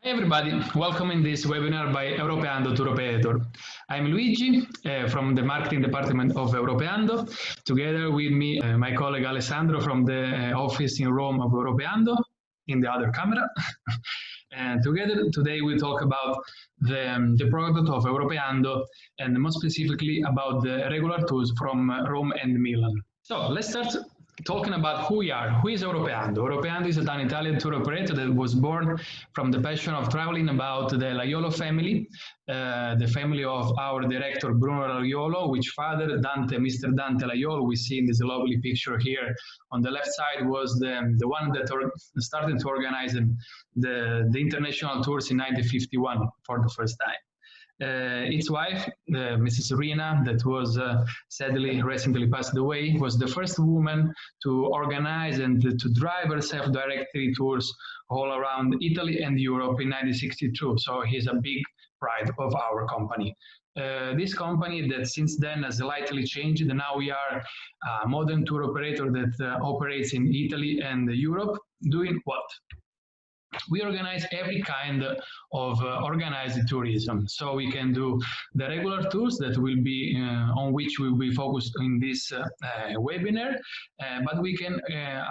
Hi everybody, welcome in this webinar by Europeando to Europeator. I'm Luigi from the marketing department of Europeando. Together with me, my colleague Alessandro from the office in Rome of Europeando, in the other camera. And together today we talk about the product of Europeando and more specifically about the regular tours from Rome and Milan. So let's start talking about who we are. Who is Europeando? Europeando is an Italian tour operator that was born from the passion of traveling about the Laiolo family, the family of our director Bruno Laiolo, which father Mr. Dante Laiolo, we see in this lovely picture here on the left side, was the one that started to organize the international tours in 1951 for the first time. Its wife, Mrs. Rina, that was sadly recently passed away, was the first woman to organize and to drive herself directly tours all around Italy and Europe in 1962. So he's a big pride of our company. This company that since then has slightly changed. Now we are a modern tour operator that operates in Italy and Europe, doing what? We organize every kind of organized tourism. So we can do the regular tours that will be on which we will be focused in this webinar, but we can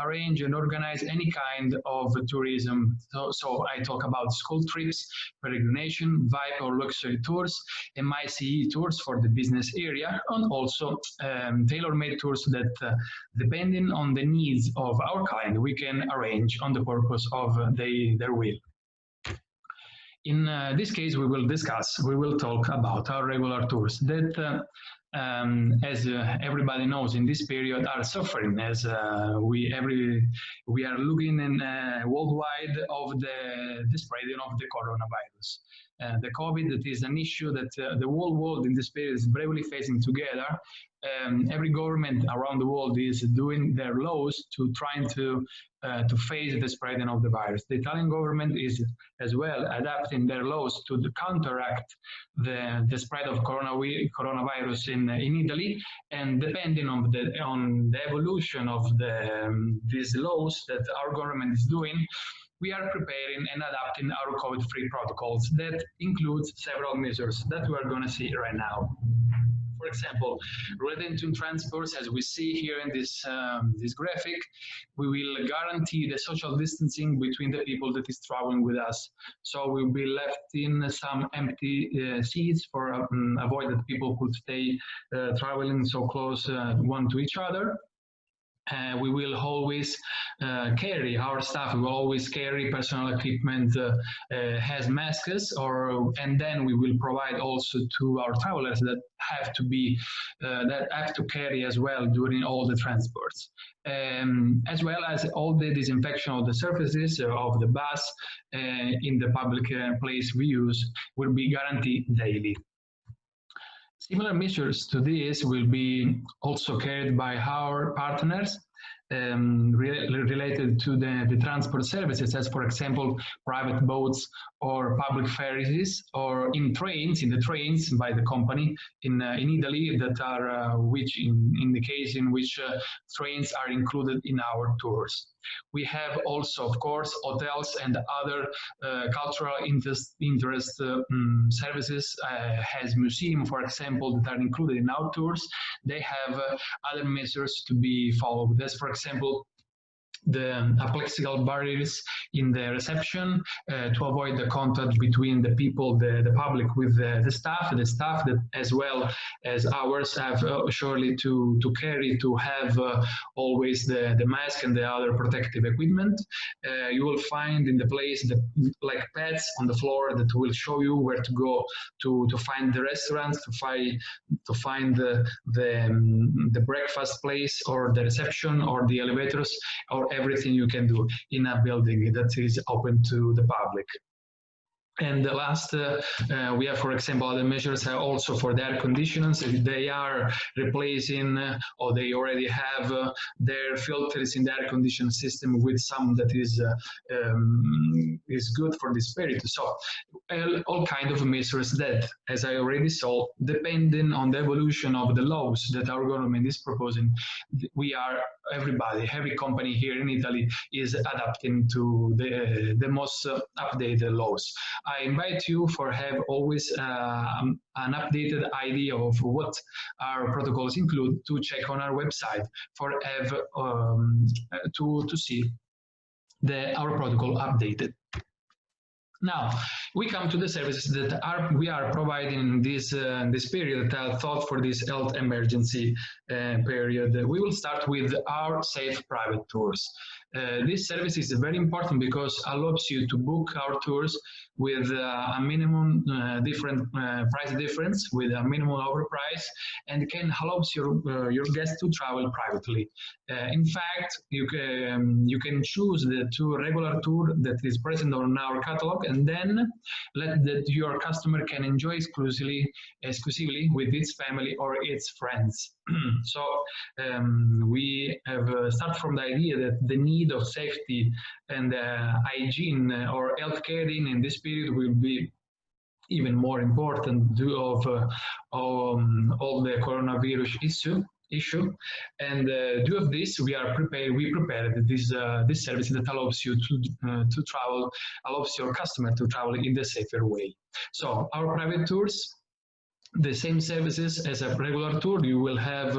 arrange and organize any kind of tourism. So I talk about school trips, peregrination, VIP or luxury tours, MICE tours for the business area, and also tailor-made tours that depending on the needs of our client, we can arrange on the purpose of their will. In this case, we will talk about our regular tours that, as everybody knows in this period, are suffering as we are looking in, worldwide of the spreading of the coronavirus. The COVID, that is an issue that the whole world in this period is bravely facing together. Every government around the world is doing their laws to trying to face the spreading of the virus. The Italian government is as well adapting their laws to counteract the spread of coronavirus in Italy, and depending on the evolution of these laws that our government is doing, we are preparing and adapting our COVID-free protocols that includes several measures that we are going to see right now. For example, relating to transports, as we see here in this graphic, we will guarantee the social distancing between the people that is traveling with us. So we'll be left in some empty seats for avoid that people could stay traveling so close one to each other. We will always carry our staff. We will always carry personal equipment, has masks, and then we will provide also to our travelers that have to carry as well during all the transports, as well as all the disinfection of the surfaces of the bus in the public place we use will be guaranteed daily. Similar measures to this will be also carried by our partners related to the transport services, as for example, private boats or public ferries, or in the trains by the company in Italy that are, which in the case in which trains are included in our tours. We have also, of course, hotels and other cultural interest services, as museum, for example, that are included in our tours. They have other measures to be followed, as for example, the plexiglass barriers in the reception to avoid the contact between the people, the public with the staff that as well as ours have surely to carry, to have always the mask and the other protective equipment. You will find in the place like pads on the floor that will show you where to go to find the restaurants, to find the breakfast place or the reception or the elevators or everything you can do in a building that is open to the public. And the last, we have, for example, other measures also for the air conditioners. They are replacing, or they already have their filters in the air conditioning system with some that is good for this period. So all kind of measures that, as I already saw, depending on the evolution of the laws that our government is proposing, every company here in Italy is adapting to the most updated laws. I invite you for have always an updated idea of what our protocols include to check on our website for have to see our protocol updated. Now, we come to the services that we are providing this period that I thought for this health emergency period. We will start with our safe private tours. This service is very important because it allows you to book our tours with a minimum price difference, with a minimum overprice, and can allow your guests to travel privately. In fact, you can choose the two regular tour that is present on our catalog, and then your customer can enjoy exclusively with its family or its friends. So we have started from the idea that the need of safety and hygiene or healthcare in this period will be even more important due of all the coronavirus issue, and due of this we prepared this service that allows you to travel, allows your customer to travel in the safer way. So our private tours, the same services as a regular tour. You will have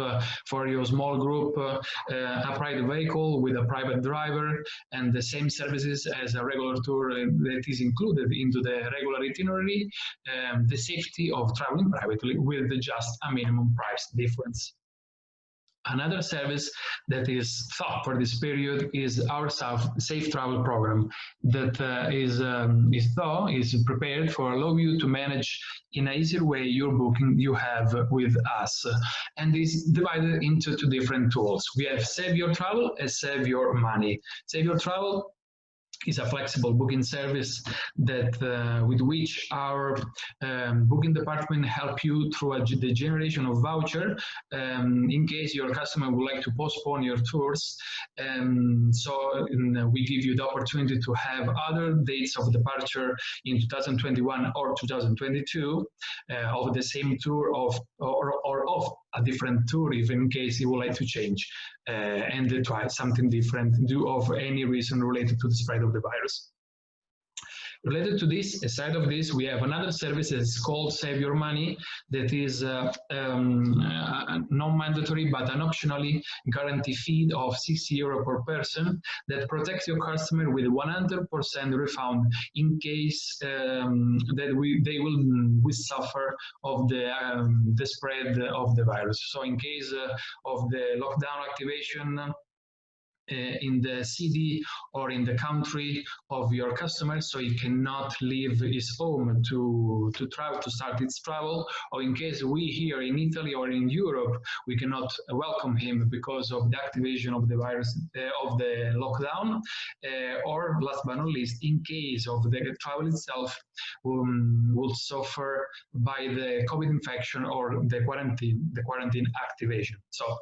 for your small group a private vehicle with a private driver, and the same services as a regular tour that is included into the regular itinerary, the safety of traveling privately with just a minimum price difference. Another service that is thought for this period is our safe travel program that is prepared for allow you to manage in an easier way your booking you have with us, and is divided into two different tools. We have Save Your Travel and Save Your Money. Save Your Travel is a flexible booking service that with which our booking department help you through the generation of voucher in case your customer would like to postpone your tours. So we give you the opportunity to have other dates of departure in 2021 or 2022 of the same tour or of a different tour if in case you would like to change and try something different due of any reason related to the spread of the virus. Related to this, aside of this, we have another service that is called Save Your Money that is non-mandatory but an optionally guarantee fee of €60 per person that protects your customer with 100% refund in case that they will suffer of the spread of the virus. So in case of the lockdown activation in the city or in the country of your customer, so he cannot leave his home to travel, to start its travel, or in case we here in Italy or in Europe, we cannot welcome him because of the activation of the virus, of the lockdown, or last but not least, in case of the travel itself will suffer by the COVID infection or the quarantine activation. So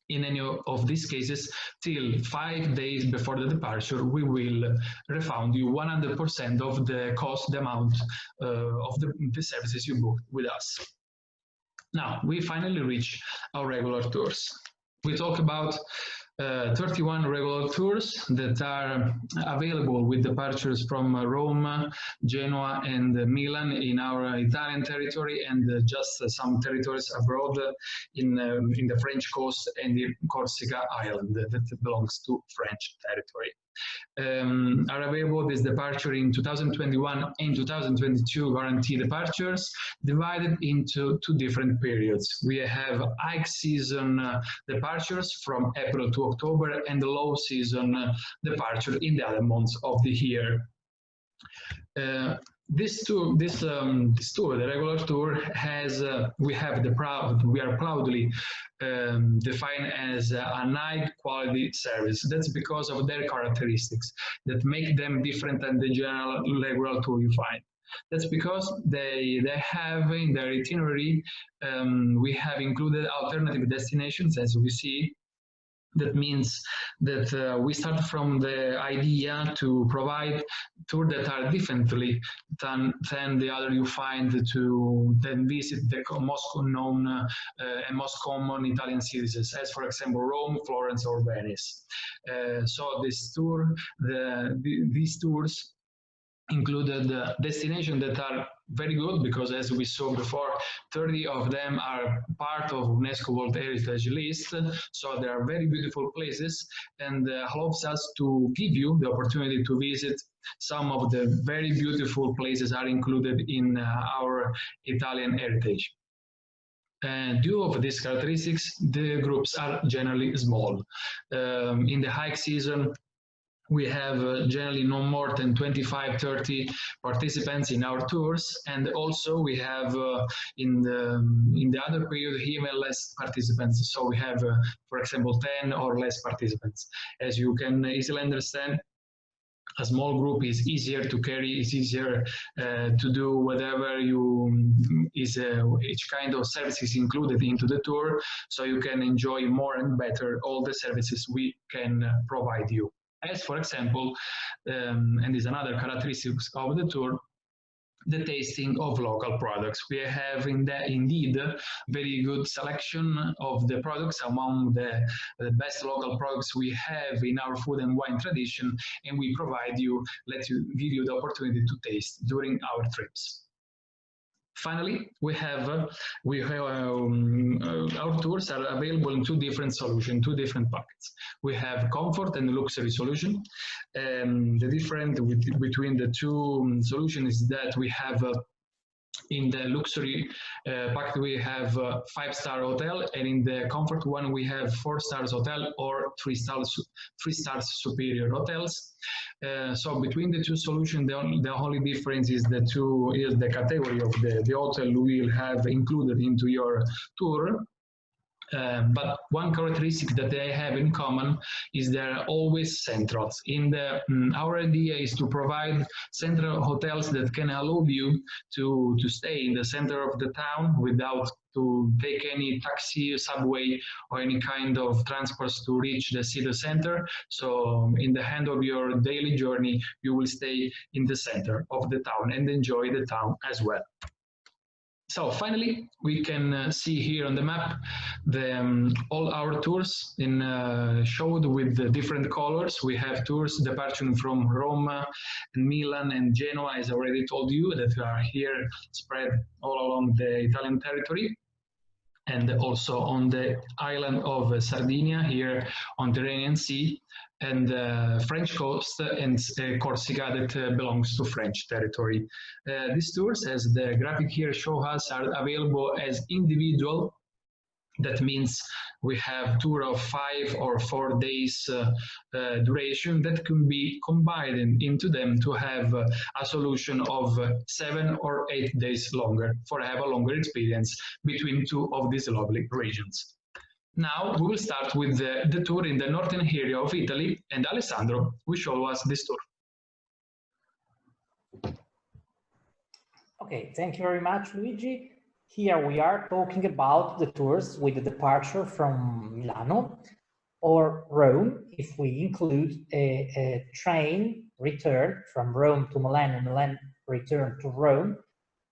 in any of these cases, till 5 days before the departure, we will refund you 100% of the cost, the amount of the services you booked with us. Now, we finally reach our regular tours. We talk about 31 regular tours that are available with departures from Rome, Genoa, and Milan in our Italian territory, and just some territories abroad in the French coast and the Corsica Island that belongs to French territory. Are available this departure in 2021 and 2022 guarantee departures divided into two different periods. We have high season departures from April to October and the low season departure in the other months of the year. This tour, the regular tour, has we are proudly defined as a high quality service. That's because of their characteristics that make them different than the general regular tour you find. That's because they have in their itinerary, we have included alternative destinations, as we see, That means that we start from the idea to provide tours that are differently than the other you find to then visit the most known and most common Italian cities, as for example Rome, Florence, or Venice. So this tour, these tours included destinations that are very good because, as we saw before, 30 of them are part of UNESCO World Heritage List. So they are very beautiful places and allows us to give you the opportunity to visit some of the very beautiful places are included in our Italian heritage. Due of these characteristics, the groups are generally small. In the hike season, we have generally no more than 25-30 participants in our tours, and also we have in the other period even less participants. So we have, for example, 10 or less participants. As you can easily understand, a small group is easier to carry, it's easier to do whatever each kind of services included into the tour, so you can enjoy more and better all the services we can provide you. As for example, and is another characteristic of the tour, the tasting of local products. We have indeed very good selection of the products among the best local products we have in our food and wine tradition, and we give you the opportunity to taste during our trips. Finally, our tours are available in two different solutions, two different packets. We have comfort and luxury solution. The difference between the two solutions is that we have in the luxury packet we have 5-star hotel, and in the comfort one we have 4-star hotel or 3 stars superior hotels. So between the two solutions, the only difference is the category of the hotel we will have included into your tour. But one characteristic that they have in common is they're always centrals. Our idea is to provide central hotels that can allow you to stay in the center of the town without to take any taxi, subway, or any kind of transports to reach the city center. So in the end of your daily journey, you will stay in the center of the town and enjoy the town as well. So finally, we can see here on the map all our tours showed with the different colors. We have tours departing from Rome, and Milan, and Genoa, as I already told you, that are here spread all along the Italian territory, and also on the island of Sardinia, here on the Tyrrhenian Sea, and French coast and Corsica that belongs to French territory. These tours, as the graphic here shows us, are available as individual. That means we have tour of 5 or 4 days duration that can be combined into them to have a solution of 7 or 8 days longer for have a longer experience between two of these lovely regions. Now we will start with the tour in the northern area of Italy, and Alessandro will show us this tour. Okay, thank you very much, Luigi. Here we are talking about the tours with the departure from Milano or Rome, if we include a train return from Rome to Milan and Milan return to Rome,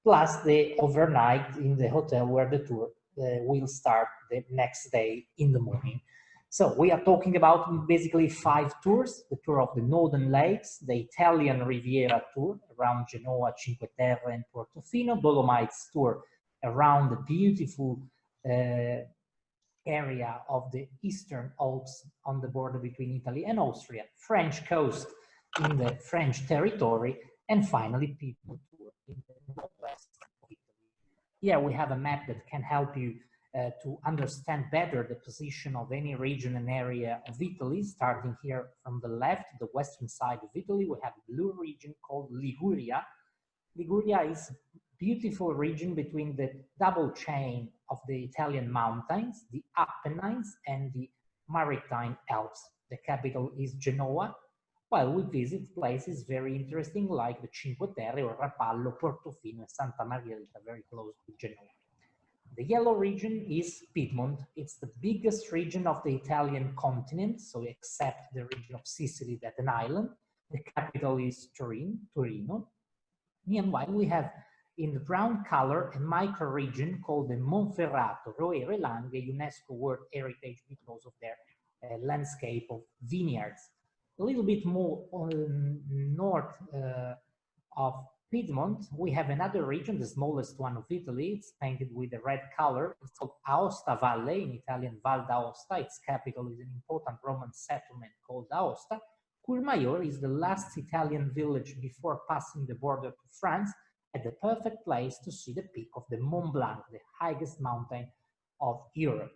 plus the overnight in the hotel where the tour will start the next day in the morning. So we are talking about basically 5 tours: the tour of the Northern Lakes, the Italian Riviera tour around Genoa, Cinque Terre, and Portofino, Dolomites tour around the beautiful area of the Eastern Alps on the border between Italy and Austria, French coast in the French territory, and finally Piedmont tour in the northwest of Italy. Here we have a map that can help you to understand better the position of any region and area of Italy. Starting here from the left, the western side of Italy, we have a blue region called Liguria. Liguria is a beautiful region between the double chain of the Italian mountains, the Apennines and the Maritime Alps. The capital is Genoa, while we visit places very interesting like the Cinque Terre or Rapallo, Portofino, and Santa Margherita, very close to Genoa. The yellow region is Piedmont. It's the biggest region of the Italian continent, so except the region of Sicily, that's an island. The capital is Torino. Meanwhile, we have in the brown color a micro-region called the Monferrato, Roere Langhe, UNESCO World Heritage because of their landscape of vineyards. A little bit more north of Piedmont, we have another region, the smallest one of Italy. It's painted with a red color. It's called Aosta Valle, in Italian Val d'Aosta. Its capital is an important Roman settlement called Aosta. Courmayeur is the last Italian village before passing the border to France, at the perfect place to see the peak of the Mont Blanc, the highest mountain of Europe.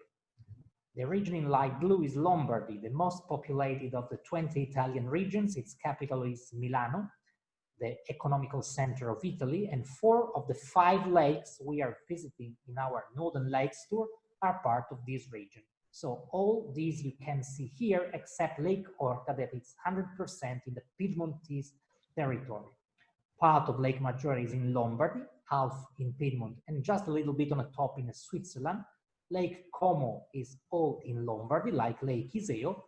The region in light blue is Lombardy, the most populated of the 20 Italian regions. Its capital is Milano, the economical center of Italy, and 4 of the 5 lakes we are visiting in our Northern Lakes tour are part of this region. So all these you can see here, except Lake Orta, that is 100% in the Piedmontese territory. Part of Lake Maggiore is in Lombardy, half in Piedmont, and just a little bit on the top in Switzerland. Lake Como is all in Lombardy, like Lake Iseo,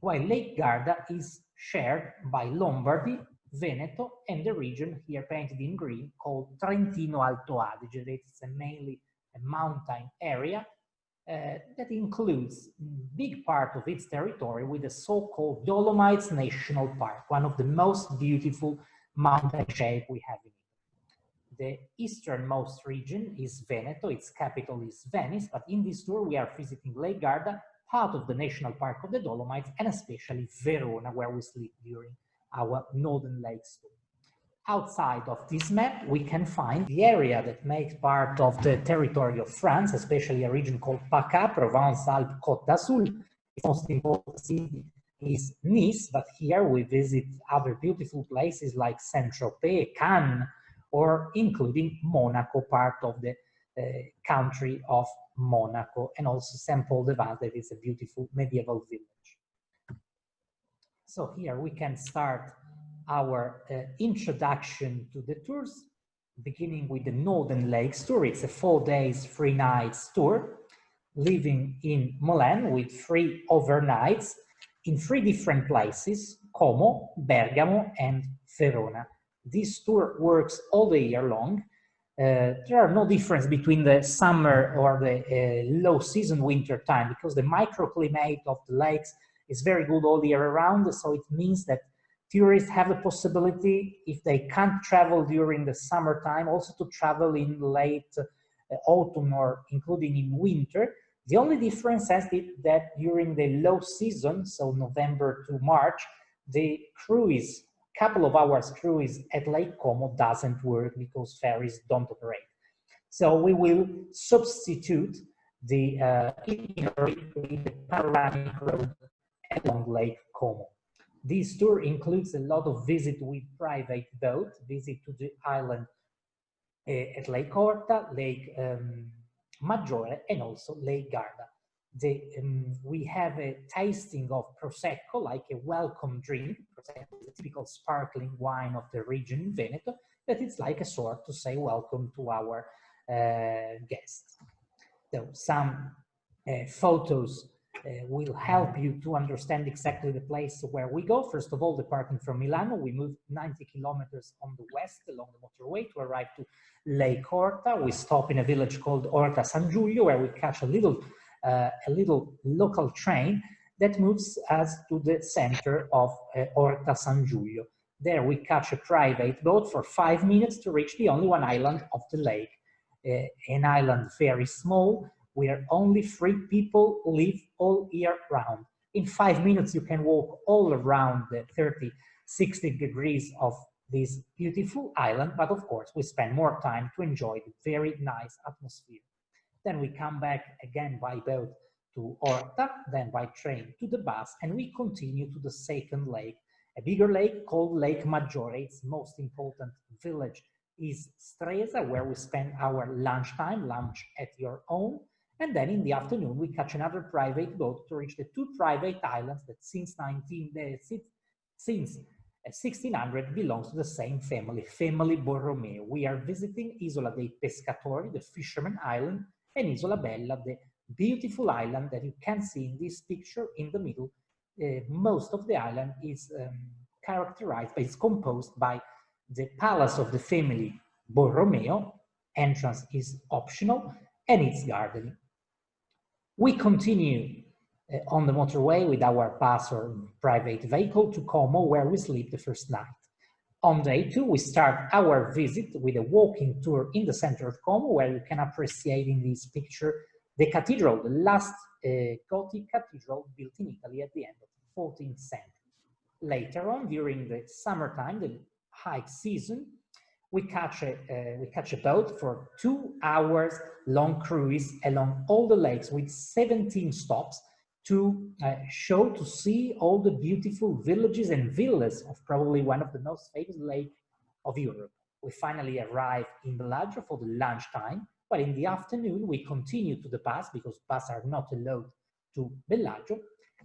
while Lake Garda is shared by Lombardy, Veneto, and the region here painted in green called Trentino Alto Adige. It's mainly a mountain area that includes a big part of its territory with the so-called Dolomites National Park, one of the most beautiful mountain shape we have in Italy. The easternmost region is Veneto, its capital is Venice, but in this tour we are visiting Lake Garda, part of the National Park of the Dolomites, and especially Verona, where we sleep during our Northern Lakes tour. Outside of this map, we can find the area that makes part of the territory of France, especially a region called PACA, Provence-Alpes-Côte d'Azur. Its most important city is Nice, but here we visit other beautiful places like Saint-Tropez, Cannes, or including Monaco, part of the country of Monaco, and also Saint-Paul-de-Vence, that is a beautiful medieval village. So here we can start our introduction to the tours, beginning with the Northern Lakes tour. It's a 4 days, 3 nights tour, living in Milan with 3 overnights in 3 different places, Como, Bergamo, and Verona. This tour works all the year long. There are no difference between the summer or the low season winter time, because the microclimate of the lakes is very good all year around. So it means that tourists have the possibility, if they can't travel during the summertime, also to travel in late autumn or including in winter. The only difference is that during the low season, so November to March, the cruise, couple of hours cruise at Lake Como doesn't work because ferries don't operate. So we will substitute the itinerary with the panoramic road along Lake Como. This tour includes a lot of visit with private boat, visit to the island at Lake Orta, Lake Maggiore, and also Lake Garda. We have a tasting of Prosecco, like a welcome drink. Prosecco is a typical sparkling wine of the region in Veneto, that it's like a sort to say welcome to our guests. So some photos will help you to understand exactly the place where we go. First of all, departing from Milano, we move 90 kilometers on the west along the motorway to arrive to Lake Orta. We stop in a village called Orta San Giulio, where we catch a little local train that moves us to the center of Orta San Giulio. There we catch a private boat for 5 minutes to reach the only one island of the lake, an island very small, where only 3 people live all year round. In 5 minutes, you can walk all around the 30-60 degrees of this beautiful island, but of course, we spend more time to enjoy the very nice atmosphere. Then we come back again by boat to Orta, then by train to the bus, and we continue to the second lake, a bigger lake called Lake Maggiore. Its most important village is Stresa, where we spend our lunchtime, lunch at your own. And then in the afternoon, we catch another private boat to reach the 2 private islands that since 1600 belongs to the same family, family Borromeo. We are visiting Isola dei Pescatori, the fisherman island, and Isola Bella, the beautiful island that you can see in this picture in the middle. Most of the island is characterized, but it's composed by the palace of the family Borromeo. Entrance is optional, and its garden. We continue on the motorway with our bus or private vehicle to Como, where we sleep the first night. On day 2, we start our visit with a walking tour in the center of Como, where you can appreciate in this picture the cathedral, the last Gothic cathedral built in Italy at the end of the 14th century. Later on, during the summertime, the hike season, we catch a boat for 2 hours long cruise along all the lakes with 17 stops to see all the beautiful villages and villas of probably one of the most famous lakes of Europe. We finally arrive in Bellagio for the lunchtime, but in the afternoon we continue to the bus because buses are not allowed to Bellagio,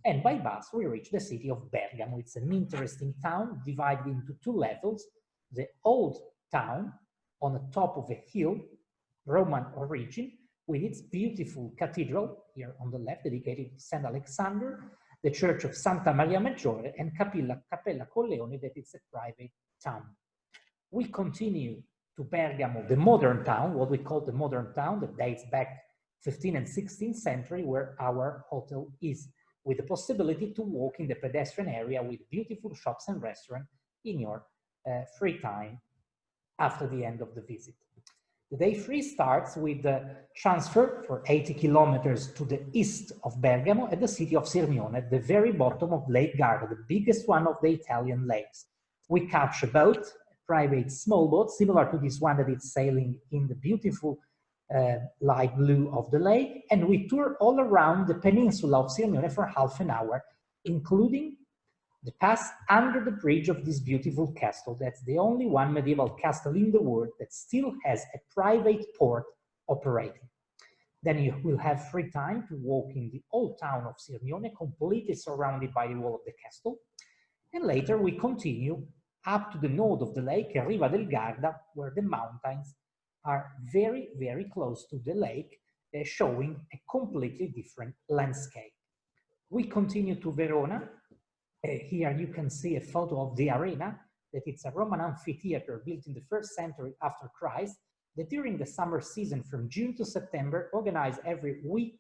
and by bus we reach the city of Bergamo. It's an interesting town divided into 2 levels. The old town on the top of a hill, Roman origin, with its beautiful cathedral here on the left, dedicated to St. Alexander, the church of Santa Maria Maggiore, and Cappella Colleone, that is a private town. We continue to Bergamo, the modern town, what we call the modern town, that dates back 15th and 16th century, where our hotel is, with the possibility to walk in the pedestrian area with beautiful shops and restaurants in your free time after the end of the visit. The day 3 starts with the transfer for 80 kilometers to the east of Bergamo at the city of Sirmione, at the very bottom of Lake Garda, the biggest one of the Italian lakes. We catch a boat, a private small boat, similar to this one that is sailing in the beautiful light blue of the lake, and we tour all around the peninsula of Sirmione for half an hour, including the pass under the bridge of this beautiful castle. That's the only one medieval castle in the world that still has a private port operating. Then you will have free time to walk in the old town of Sirmione, completely surrounded by the wall of the castle. And later we continue up to the north of the lake, Riva del Garda, where the mountains are very, very close to the lake, showing a completely different landscape. We continue to Verona. Here you can see a photo of the arena, that it's a Roman amphitheater built in the 1st century after Christ, that during the summer season from June to September organize every week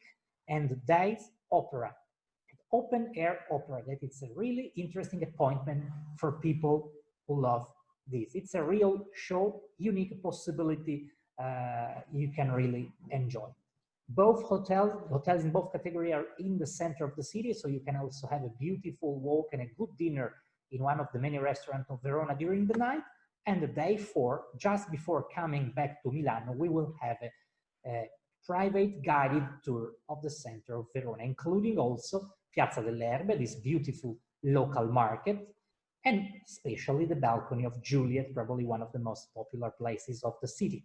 and days opera, open air opera. That it's a really interesting appointment for people who love this. It's a real show, unique possibility you can really enjoy. Both hotels in both categories are in the center of the city, so you can also have a beautiful walk and a good dinner in one of the many restaurants of Verona during the night. And the day 4, just before coming back to Milano, we will have a private guided tour of the center of Verona, including also Piazza delle Erbe, this beautiful local market, and especially the balcony of Juliet, probably one of the most popular places of the city.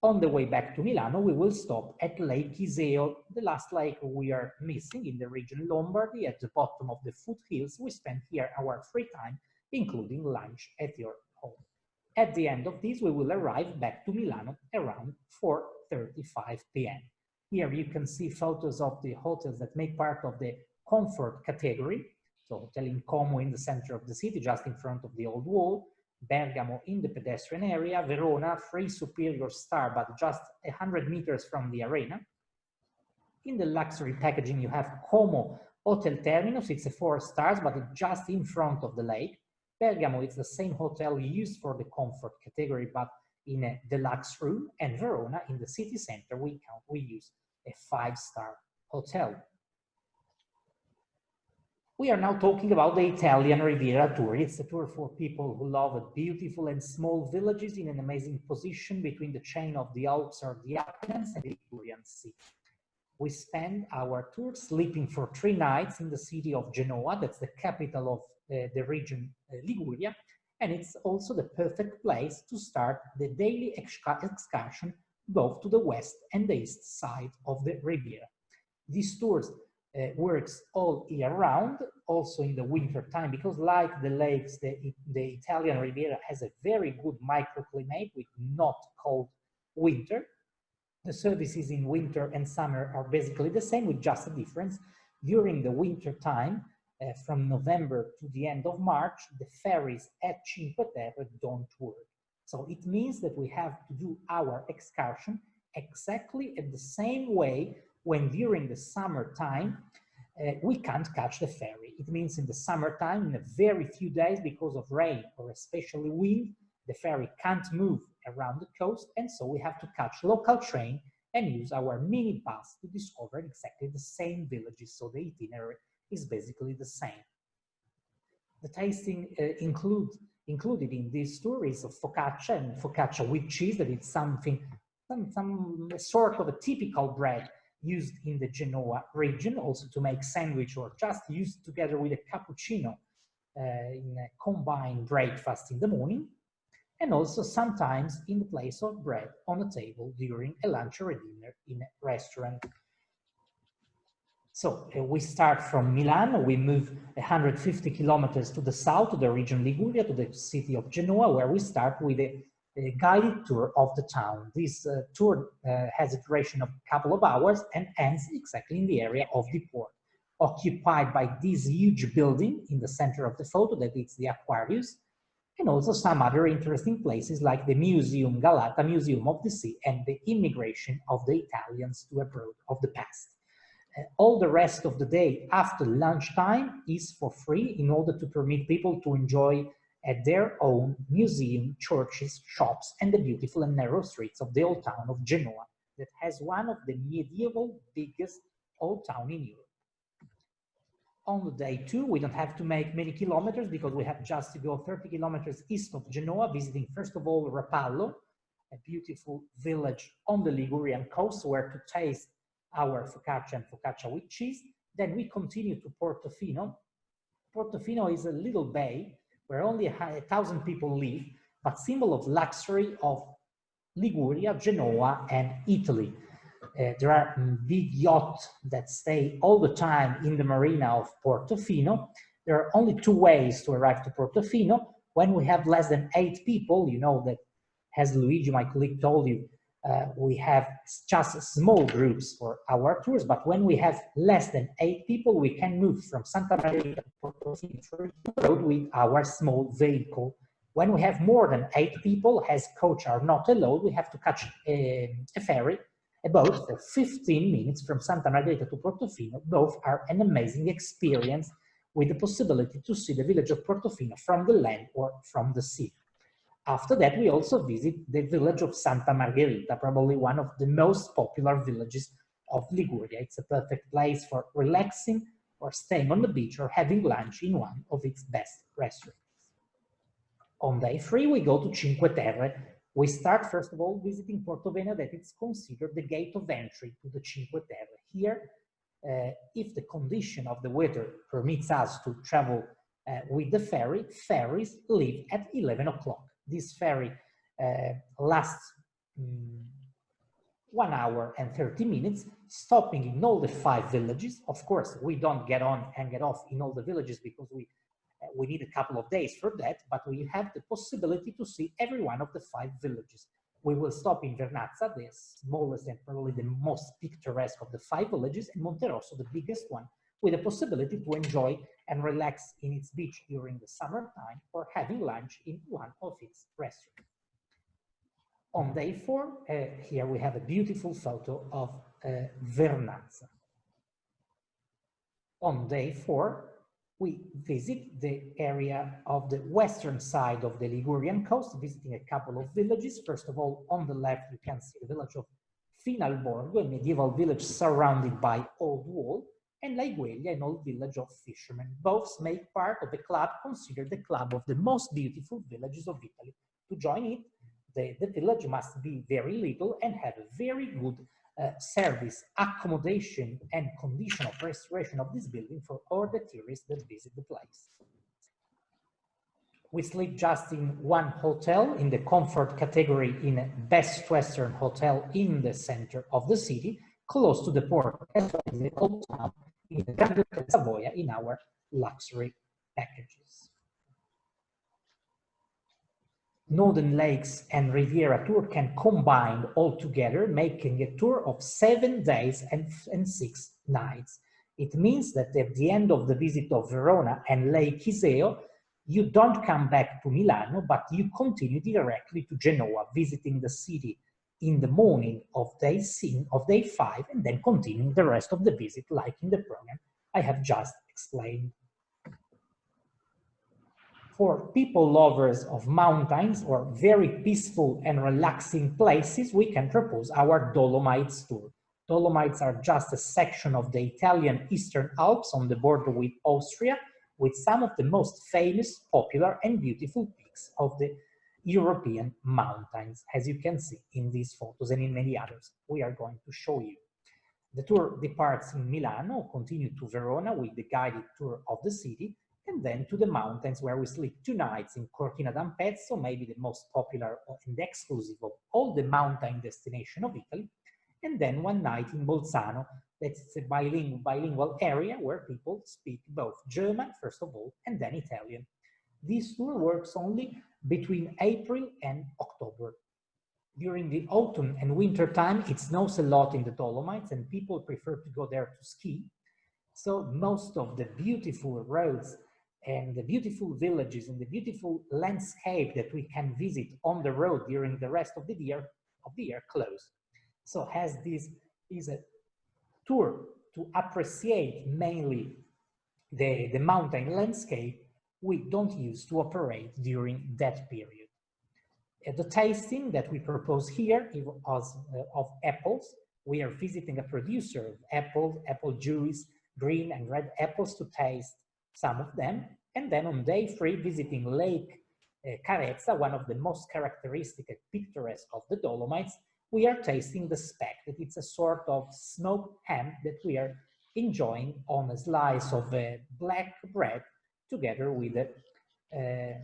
On the way back to Milano, we will stop at Lake Iseo, the last lake we are missing in the region Lombardy, at the bottom of the foothills. We spend here our free time, including lunch at your home. At the end of this, we will arrive back to Milano around 4:35 p.m. Here you can see photos of the hotels that make part of the comfort category. So Hotel in Como in the center of the city, just in front of the old wall. Bergamo in the pedestrian area, Verona, 3 superior star, but just 100 meters from the arena. In the luxury packaging, you have Como Hotel Terminus. It's a 4 stars, but it's just in front of the lake. Bergamo is the same hotel used for the comfort category, but in a deluxe room. And Verona, in the city center, we use a 5-star hotel. We are now talking about the Italian Riviera tour. It's a tour for people who love beautiful and small villages in an amazing position between the chain of the Alps or the Apennines and the Ligurian Sea. We spend our tour sleeping for 3 nights in the city of Genoa. That's the capital of the region Liguria. And it's also the perfect place to start the daily excursion both to the west and the east side of the Riviera. These tours works all year round, also in the winter time, because like the lakes, the Italian Riviera has a very good microclimate with not cold winter. The services in winter and summer are basically the same, with just a difference. During the winter time, from November to the end of March, the ferries at Cinque Terre don't work. So it means that we have to do our excursion exactly at the same way when during the summertime we can't catch the ferry. It means in the summertime, in a very few days, because of rain or especially wind, the ferry can't move around the coast, and so we have to catch local train and use our mini bus to discover exactly the same villages, so the itinerary is basically the same. The tasting included in this tour is of focaccia, and focaccia with cheese, that it's something, some sort of a typical bread used in the Genoa region, also to make sandwich or just used together with a cappuccino in a combined breakfast in the morning, and also sometimes in the place of bread on a table during a lunch or a dinner in a restaurant. So we start from Milan, we move 150 kilometers to the south, to the region Liguria, to the city of Genoa, where we start with a guided tour of the town. This tour has a duration of a couple of hours and ends exactly in the area of the port, occupied by this huge building in the center of the photo, that is the Aquarius, and also some other interesting places like the Museum Galata, Museum of the Sea, and the immigration of the Italians to abroad of the past. All the rest of the day after lunchtime is for free in order to permit people to enjoy at their own museum, churches, shops, and the beautiful and narrow streets of the old town of Genoa, that has one of the medieval biggest old town in Europe. On the day 2, we don't have to make many kilometers because we have just to go 30 kilometers east of Genoa, visiting first of all Rapallo, a beautiful village on the Ligurian coast where to taste our focaccia and focaccia with cheese. Then we continue to Portofino. Portofino is a little bay where only 1,000 people live, but symbol of luxury of Liguria, Genoa, and Italy. There are big yachts that stay all the time in the marina of Portofino. There are only 2 ways to arrive to Portofino. When we have less than 8 people, you know that, as Luigi, my colleague, told you, we have just small groups for our tours, but when we have less than 8 people, we can move from Santa Margherita to Portofino road with our small vehicle. When we have more than 8 people, as coach are not allowed, we have to catch a ferry, a boat, for 15 minutes from Santa Margherita to Portofino. Both are an amazing experience with the possibility to see the village of Portofino from the land or from the sea. After that, we also visit the village of Santa Margherita, probably one of the most popular villages of Liguria. It's a perfect place for relaxing or staying on the beach or having lunch in one of its best restaurants. On day 3, we go to Cinque Terre. We start, first of all, visiting Portovena, that is considered the gate of entry to the Cinque Terre. Here, if the condition of the weather permits us to travel with the ferry, ferries leave at 11 o'clock. This ferry lasts 1 hour and 30 minutes, stopping in all the 5 villages. Of course, we don't get on and get off in all the villages because we need a couple of days for that, but we have the possibility to see every one of the 5 villages. We will stop in Vernazza, the smallest and probably the most picturesque of the 5 villages, and Monterosso, the biggest one, with the possibility to enjoy and relax in its beach during the summertime or having lunch in one of its restaurants. On day 4, here we have a beautiful photo of Vernazza. On day 4, we visit the area of the western side of the Ligurian coast, visiting a couple of villages. First of all, on the left, you can see the village of Finalborgo, a medieval village surrounded by old wall, and Laigueglia, an old village of fishermen. Both make part of a club considered the club of the most beautiful villages of Italy. To join it, the village must be very little and have a very good service, accommodation, and condition of restoration of this building for all the tourists that visit the place. We sleep just in one hotel in the comfort category in a best Western hotel in the center of the city, close to the port, as well as the old town, in the Grande Hotel Savoia in our luxury packages. Northern Lakes and Riviera tour can combine all together, making a tour of 7 days and 6 nights. It means that at the end of the visit of Verona and Lake Iseo, you don't come back to Milano, but you continue directly to Genoa, visiting the city in the morning of day 5, and then continuing the rest of the visit, like in the program I have just explained. For people lovers of mountains or very peaceful and relaxing places, we can propose our Dolomites tour. Dolomites are just a section of the Italian Eastern Alps on the border with Austria, with some of the most famous, popular, and beautiful peaks of the European mountains, as you can see in these photos and in many others we are going to show you. The tour departs in Milano, continue to Verona with the guided tour of the city, and then to the mountains, where we sleep 2 nights in Cortina d'Ampezzo, maybe the most popular and exclusive of all the mountain destinations of Italy, and then 1 night in Bolzano. That's a bilingual area where people speak both German, first of all, and then Italian. This tour works only between April and October. During the autumn and winter time, it snows a lot in the Dolomites, and people prefer to go there to ski. So most of the beautiful roads and the beautiful villages and the beautiful landscape that we can visit on the road during the rest of the year close. So as this is a tour to appreciate mainly the mountain landscape, we don't use to operate during that period. The tasting that we propose here is of apples. We are visiting a producer of apples, apple juice, green and red apples, to taste some of them. And then on day 3, visiting Lake Carezza, one of the most characteristic and picturesque of the Dolomites, we are tasting the speck. That it's a sort of smoked ham that we are enjoying on a slice of black bread together with a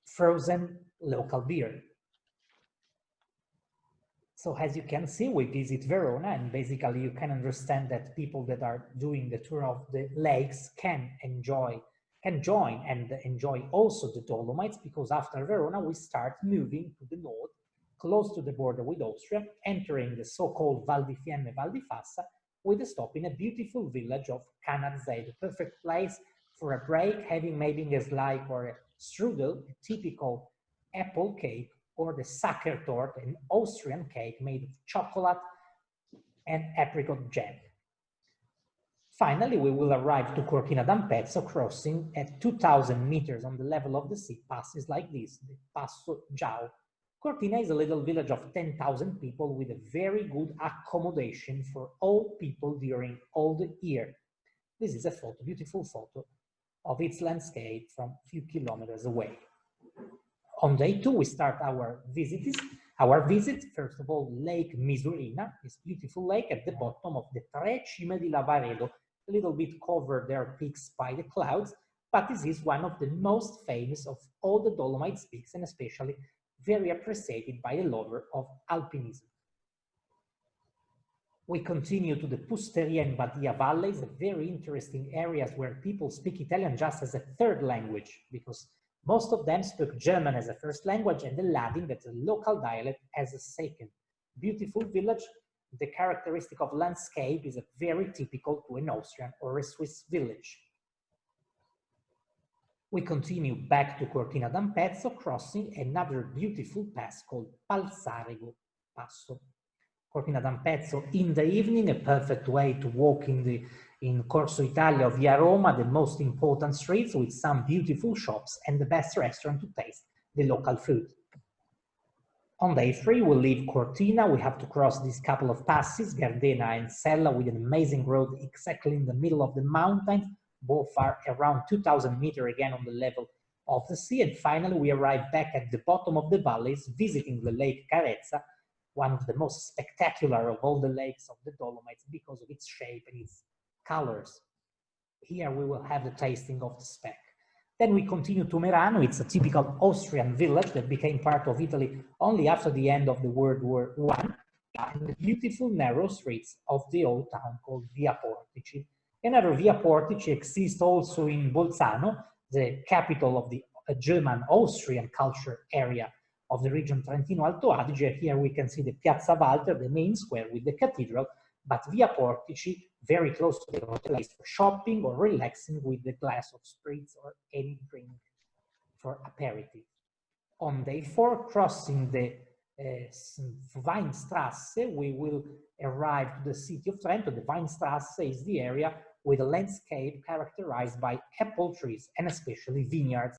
frozen local beer. So as you can see, we visit Verona, and basically you can understand that people that are doing the tour of the lakes can join and enjoy also the Dolomites, because after Verona we start moving to the north, close to the border with Austria, entering the so-called Val di Fiemme, Val di Fassa, with a stop in a beautiful village of Canazzei, the perfect place for a break, having maybe a slike or a strudel, a typical apple cake, or the Sachertorte, an Austrian cake made of chocolate and apricot jam. Finally, we will arrive to Cortina d'Ampezzo, crossing at 2,000 meters on the level of the sea, passes like this, the Passo Giao. Cortina is a little village of 10,000 people with a very good accommodation for all people during all the year. This is a photo, beautiful photo of its landscape from a few kilometers away. On day 2, we start our visit. First of all, Lake Misurina, this beautiful lake at the bottom of the Tre Cime di Lavaredo, a little bit covered their peaks by the clouds, but this is one of the most famous of all the Dolomites peaks, and especially very appreciated by a lover of alpinism. We continue to the Pusteria and Badia valleys, very interesting areas where people speak Italian just as a third language, because most of them speak German as a first language and the Latin, that's a local dialect, as a second. Beautiful village. The characteristic of landscape is very typical to an Austrian or a Swiss village. We continue back to Cortina d'Ampezzo, crossing another beautiful pass called Palzarego Passo. Cortina d'Ampezzo in the evening, a perfect way to walk in Corso Italia, Via Roma, the most important streets with some beautiful shops and the best restaurant to taste the local food. On day 3, we leave Cortina. We have to cross these couple of passes, Gardena and Sella, with an amazing road exactly in the middle of the mountains. Both are around 2,000 meters again on the level of the sea. And finally, we arrive back at the bottom of the valleys, visiting the Lake Carezza, one of the most spectacular of all the lakes of the Dolomites because of its shape and its colors. Here we will have the tasting of the speck. Then we continue to Merano. It's a typical Austrian village that became part of Italy only after the end of the World War I, and the beautiful narrow streets of the old town called Via Portici. Another Via Portici exists also in Bolzano, the capital of the German-Austrian culture area of the region Trentino-Alto Adige. Here we can see the Piazza Walter, the main square with the cathedral, but Via Portici, very close to the hotel, is for shopping or relaxing with a glass of spritz or any drink for aperitif. On day 4, crossing the Weinstrasse, we will arrive to the city of Trento. The Weinstrasse is the area with a landscape characterized by apple trees and especially vineyards.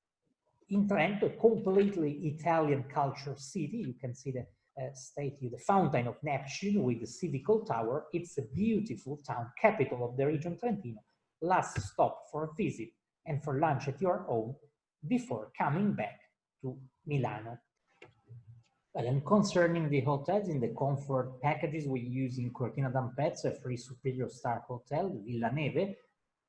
In Trento, a completely Italian culture city, you can see the statue, the Fountain of Neptune with the Civical Tower. It's a beautiful town, capital of the region Trentino. Last stop for a visit and for lunch at your home before coming back to Milano. And concerning the hotels, in the comfort packages we use in Cortina d'Ampezzo, a 3 superior star hotel, Villa Neve,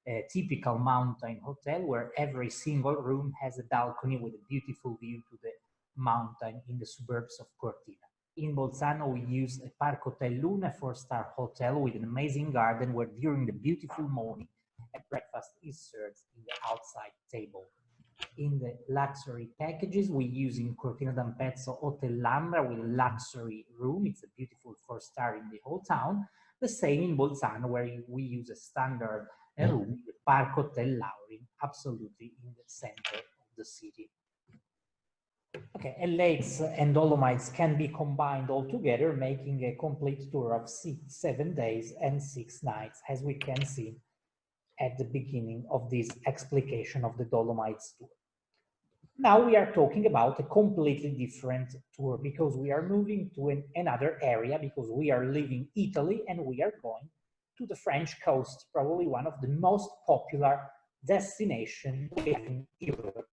a typical mountain hotel where every single room has a balcony with a beautiful view to the mountain in the suburbs of Cortina. In Bolzano, we use a Park Hotel Luna, 4-star hotel with an amazing garden where during the beautiful morning, a breakfast is served in the outside table. In the luxury packages, we use in Cortina d'Ampezzo Hotel Lambra with a luxury room. It's a beautiful 4-star in the whole town. The same in Bolzano, where we use a standard room, the Park Hotel Laurin, absolutely in the center of the city. Okay, and lakes and Dolomites can be combined all together, making a complete tour of 7 days and 6 nights, as we can see at the beginning of this explication of the Dolomites tour. Now we are talking about a completely different tour because we are moving to another area, because we are leaving Italy and we are going to the French coast, probably one of the most popular destinations in Europe.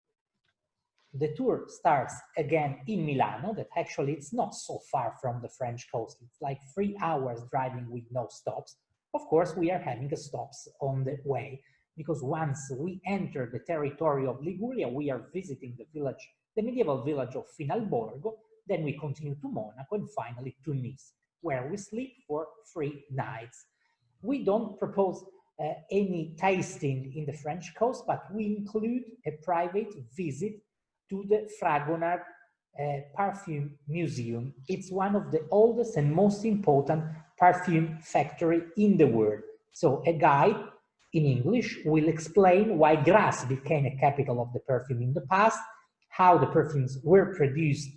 The tour starts again in Milano, that actually it's not so far from the French coast. It's like 3 hours driving with no stops. Of course, we are having stops on the way, because once we enter the territory of Liguria, we are visiting the village, the medieval village of Finalborgo, then we continue to Monaco and finally to Nice, where we sleep for 3 nights. We don't propose any tasting in the French coast, but we include a private visit to the Fragonard Perfume Museum. It's one of the oldest and most important perfume factory in the world. So a guide in English will explain why Grasse became a capital of the perfume in the past, how the perfumes were produced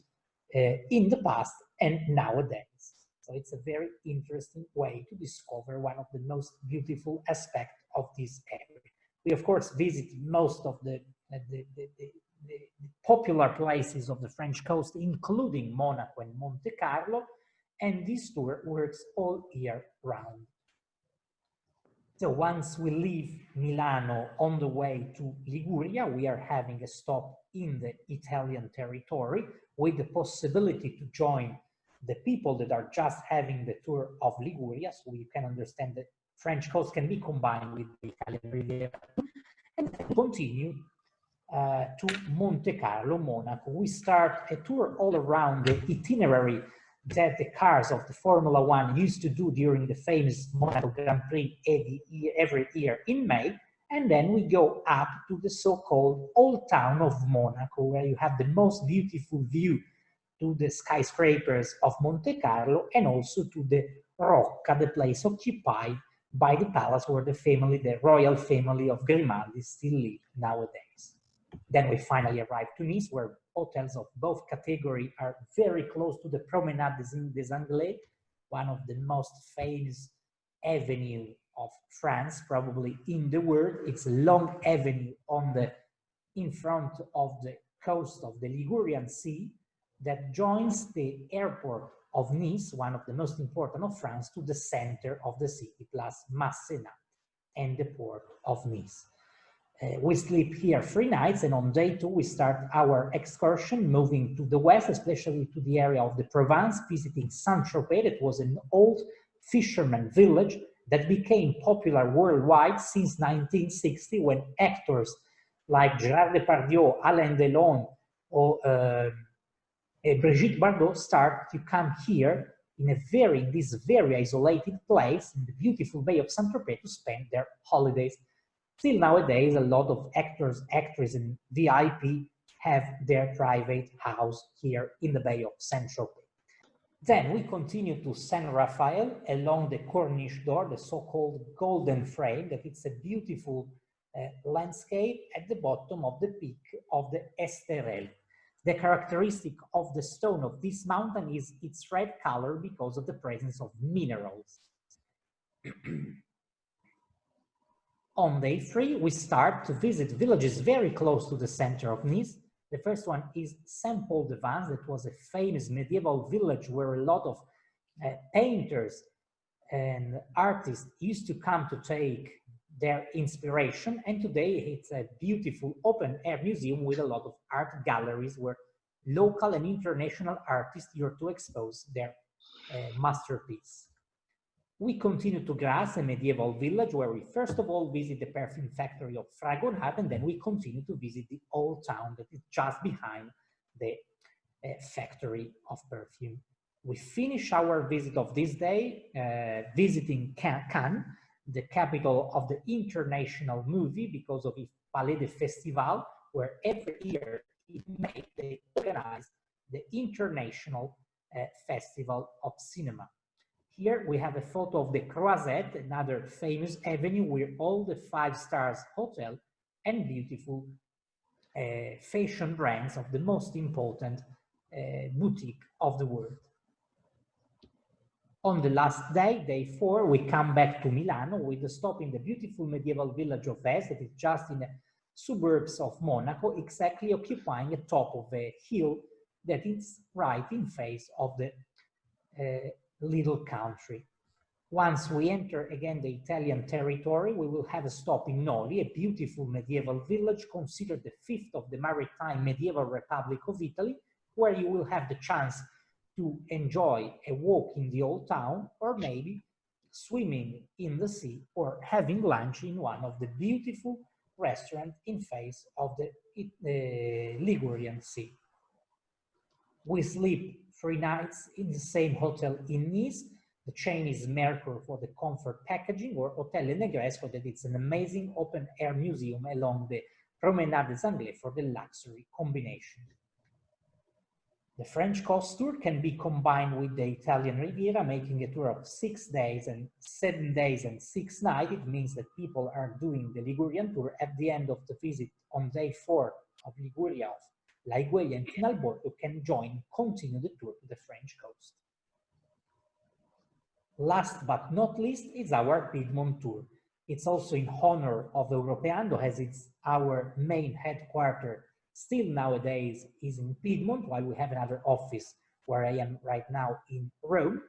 in the past and nowadays. So it's a very interesting way to discover one of the most beautiful aspects of this area. We of course visit most of the popular places of the French coast, including Monaco and Monte Carlo, and this tour works all year round. So once we leave Milano on the way to Liguria, we are having a stop in the Italian territory with the possibility to join the people that are just having the tour of Liguria, so you can understand that French coast can be combined with the Italian Riviera, and then continue to Monte Carlo, Monaco. We start a tour all around the itinerary that the cars of the Formula One used to do during the famous Monaco Grand Prix every year in May, and then we go up to the so-called Old Town of Monaco, where you have the most beautiful view to the skyscrapers of Monte Carlo and also to the Rocca, the place occupied by the palace where the royal family of Grimaldi still live nowadays. Then we finally arrive to Nice, where hotels of both categories are very close to the Promenade des Anglais, one of the most famous avenue of France, probably in the world. It's a long avenue in front of the coast of the Ligurian Sea that joins the airport of Nice, one of the most important of France, to the center of the city, plus Masséna and the port of Nice. We sleep here 3 nights, and on day 2 we start our excursion, moving to the west, especially to the area of the Provence, visiting Saint-Tropez. It was an old fisherman village that became popular worldwide since 1960, when actors like Gérard Depardieu, Alain Delon, or Brigitte Bardot start to come here in this very isolated place in the beautiful Bay of Saint-Tropez to spend their holidays. Still nowadays, a lot of actors, actresses, and VIP have their private house here in the Bay of Saint-Tropez. Then we continue to Saint Raphael along the Corniche door, the so-called golden frame, that it's a beautiful landscape at the bottom of the peak of the S.r.l. The characteristic of the stone of this mountain is its red color because of the presence of minerals. On day 3, we start to visit villages very close to the center of Nice. The first one is Saint-Paul-de-Vence, that was a famous medieval village where a lot of painters and artists used to come to take their inspiration. And today it's a beautiful open-air museum with a lot of art galleries where local and international artists here to expose their masterpiece. We continue to Grasse, a medieval village where we first of all visit the perfume factory of Fragonard, and then we continue to visit the old town that is just behind the factory of perfume. We finish our visit of this day visiting Cannes, the capital of the international movie, because of the Palais des Festivals, where every year in May they organize the International Festival of Cinema. Here we have a photo of the Croisette, another famous avenue where all the 5-star hotel and beautiful fashion brands of the most important boutique of the world. On the last day, day 4, we come back to Milano with a stop in the beautiful medieval village of Ves, that is just in the suburbs of Monaco, exactly occupying the top of a hill that is right in face of the little country. Once we enter again the Italian territory, we will have a stop in Noli, a beautiful medieval village considered the 5th of the maritime medieval republic of Italy, where you will have the chance to enjoy a walk in the old town, or maybe swimming in the sea, or having lunch in one of the beautiful restaurants in face of the Ligurian Sea. We sleep 3 nights in the same hotel in Nice. The chain is Mercure for the comfort packaging, or Hotel Negresco, that it's an amazing open-air museum along the Promenade des Anglais for the luxury combination. The French coast tour can be combined with the Italian Riviera, making a tour of 6 days and 7 days and 6 nights. It means that people are doing the Ligurian tour at the end of the visit on day 4 of Liguria, of Laigueglia and Finalborgo, can continue the tour to the French coast. Last but not least is our Piedmont tour. It's also in honor of Europeando, as it's our main headquarters still nowadays is in Piedmont, while we have another office where I am right now in Rome.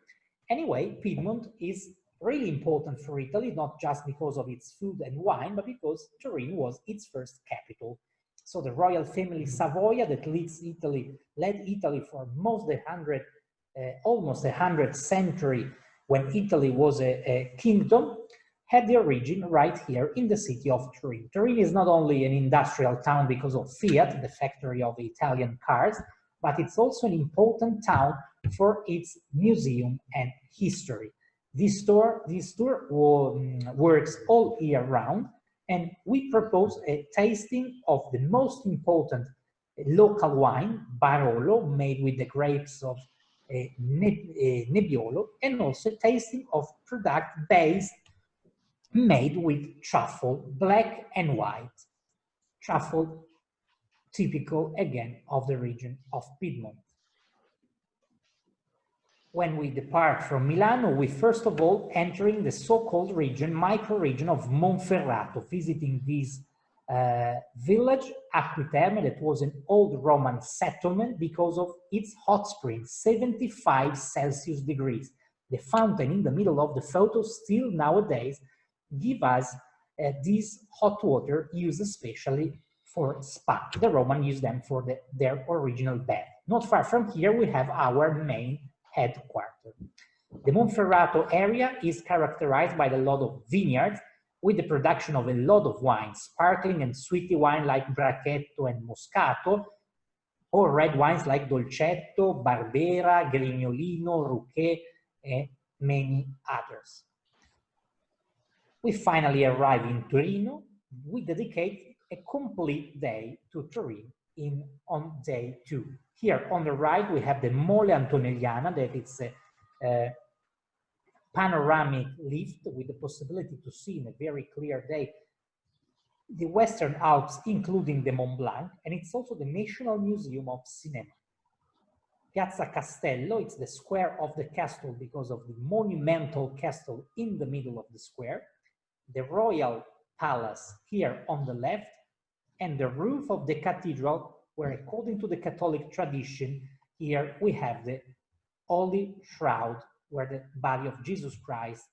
Anyway, Piedmont is really important for Italy, not just because of its food and wine, but because Turin was its first capital. So the royal family Savoia that led Italy for almost 100 centuries, when Italy was a kingdom, had the origin right here in the city of Turin. Turin is not only an industrial town because of Fiat, the factory of Italian cars, but it's also an important town for its museum and history. This tour works all year round, and we propose a tasting of the most important local wine, Barolo, made with the grapes of Nebbiolo, and also a tasting of product made with truffle, black and white. Truffle, typical again of the region of Piedmont. When we depart from Milano, we first of all entering the so-called micro-region of Monferrato, visiting this village, Acquiterme, that was an old Roman settlement because of its hot springs, 75 Celsius degrees. The fountain in the middle of the photo still nowadays give us this hot water used especially for spa. The Romans used them for their original bath. Not far from here, we have our main headquarters. The Monferrato area is characterized by a lot of vineyards with the production of a lot of wines, sparkling and sweety wine like Bracchetto and Moscato, or red wines like Dolcetto, Barbera, Grignolino, Rouquet, and many others. We finally arrive in Torino. We dedicate a complete day to Turin on day 2. Here on the right, we have the Mole Antonelliana, that it's a panoramic lift with the possibility to see in a very clear day the Western Alps, including the Mont Blanc, and it's also the National Museum of Cinema. Piazza Castello, it's the square of the castle because of the monumental castle in the middle of the square, the Royal Palace here on the left, and the roof of the cathedral, where according to the Catholic tradition, here we have the Holy Shroud, where the body of Jesus Christ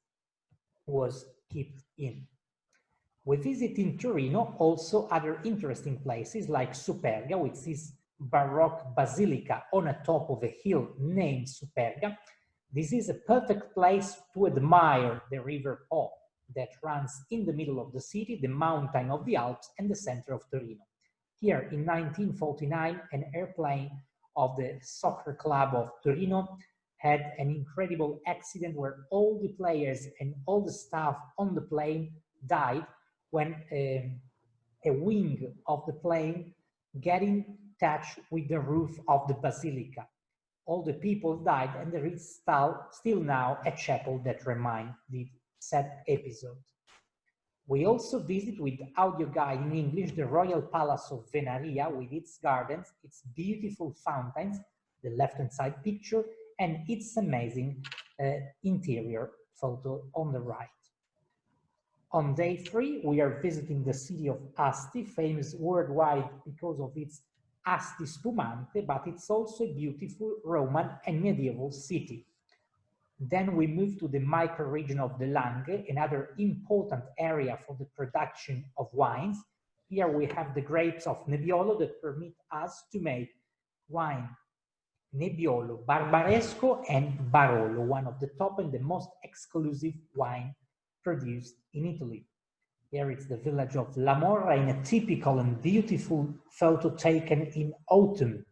was kept in. We visit in Torino also other interesting places like Superga, which is Baroque basilica on the top of a hill named Superga. This is a perfect place to admire the River Po that runs in the middle of the city, the mountain of the Alps, and the center of Torino. Here in 1949, an airplane of the soccer club of Torino had an incredible accident where all the players and all the staff on the plane died when a wing of the plane get in touch with the roof of the basilica. All the people died, and there is still now a chapel that reminds the sad episode. We also visit with audio guide in English the Royal Palace of Venaria with its gardens, its beautiful fountains, the left-hand side picture, and its amazing interior photo on the right. On day 3, we are visiting the city of Asti, famous worldwide because of its Asti Spumante, but it's also a beautiful Roman and medieval city. Then we move to the microregion of the Langhe, another important area for the production of wines. Here we have the grapes of Nebbiolo that permit us to make wine Nebbiolo, Barbaresco, and Barolo, one of the top and the most exclusive wine produced in Italy. Here it's the village of La Morra in a typical and beautiful photo taken in autumn.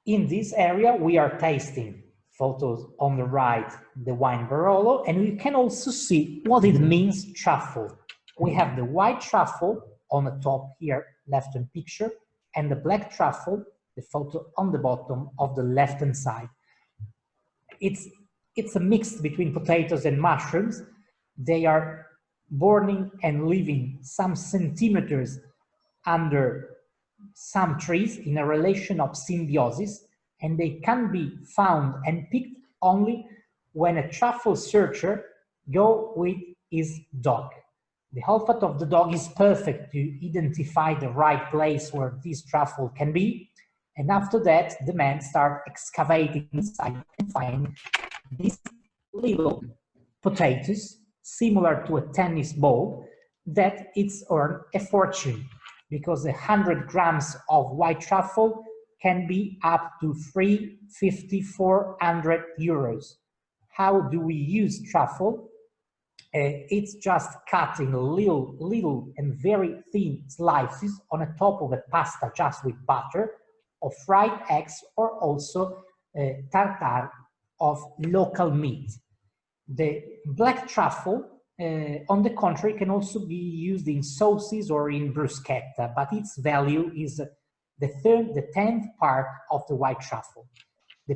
In this area, we are tasting photos on the right, the wine Barolo, and we can also see what it means truffle. We have the white truffle on the top here, left-hand picture, and the black truffle, the photo on the bottom of the left-hand side. It's a mix between potatoes and mushrooms. They are burning and living some centimeters under some trees in a relation of symbiosis, and they can be found and picked only when a truffle searcher goes with his dog. The olfact of the dog is perfect to identify the right place where this truffle can be, and after that the man starts excavating inside and finding these little potatoes similar to a tennis ball that it's earned a fortune, because 100 grams of white truffle can be up to 350–400 euros. How do we use truffle? It's just cutting little and very thin slices on the top of a pasta just with butter, or fried eggs, or also tartare of local meat. The black truffle, on the contrary, can also be used in sauces or in bruschetta, but its value is the 10th part of the white truffle. The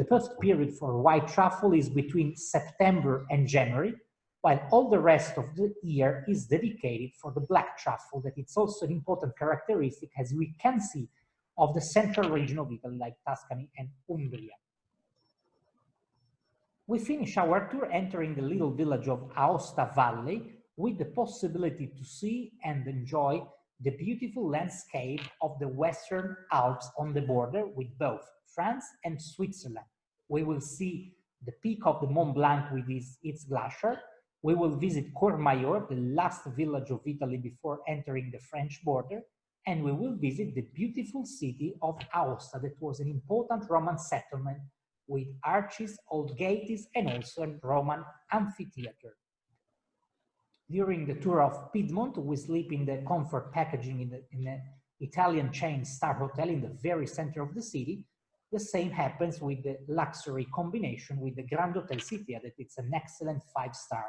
perfect period for white truffle is between September and January, while all the rest of the year is dedicated for the black truffle, that it's also an important characteristic, as we can see, of the central region of Italy, like Tuscany and Umbria. We finish our tour entering the little village of Aosta Valley with the possibility to see and enjoy the beautiful landscape of the Western Alps on the border with both France and Switzerland. We will see the peak of the Mont Blanc with its glacier. We will visit Courmayeur, the last village of Italy before entering the French border, and we will visit the beautiful city of Aosta that was an important Roman settlement with arches, old gates, and also a Roman amphitheater. During the tour of Piedmont, we sleep in the comfort packaging in the Italian chain Star Hotel in the very center of the city. The same happens with the luxury combination with the Grand Hotel City, that it's an excellent 5-star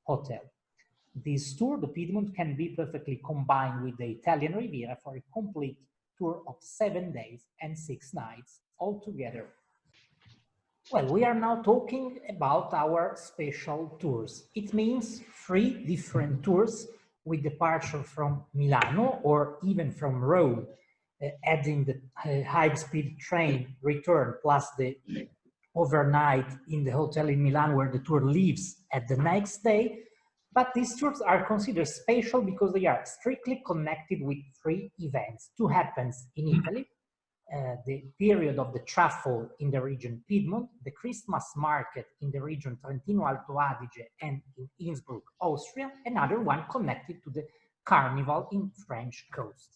hotel. This tour, the Piedmont, can be perfectly combined with the Italian Riviera for a complete tour of 7 days and 6 nights altogether. Well, we are now talking about our special tours. It means 3 different tours with departure from Milano or even from Rome, adding the high-speed train return plus the overnight in the hotel in Milan where the tour leaves at the next day. But these tours are considered special because they are strictly connected with 3 events. 2 happens in Italy, the period of the truffle in the region Piedmont, the Christmas market in the region Trentino Alto Adige and in Innsbruck, Austria, another one connected to the carnival in French coast.